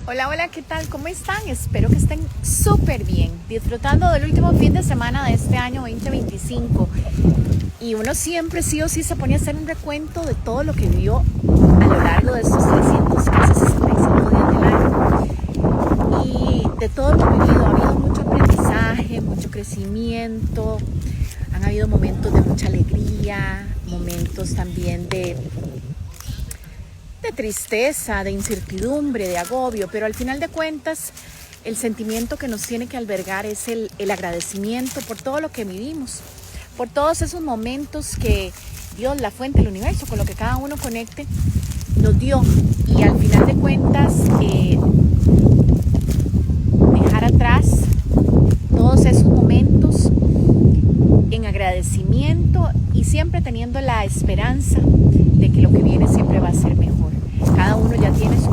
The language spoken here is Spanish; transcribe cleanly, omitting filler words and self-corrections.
Hola, hola, ¿qué tal? ¿Cómo están? Espero que estén súper bien, disfrutando del último fin de semana de este año 2025. Y uno siempre sí o sí se pone a hacer un recuento de todo lo que vivió a lo largo de estos 365 días del año. Y de todo lo vivido, ha habido mucho aprendizaje, mucho crecimiento, han habido momentos de mucha alegría, momentos también de tristeza, de incertidumbre, de agobio, pero al final de cuentas el sentimiento que nos tiene que albergar es el agradecimiento por todo lo que vivimos, por todos esos momentos que Dios, la fuente, el universo, con lo que cada uno conecte, nos dio. Y al final de cuentas, dejar atrás todos esos momentos en agradecimiento y siempre teniendo la esperanza de que lo que viene siempre va a ser mejor. Cada uno ya tiene su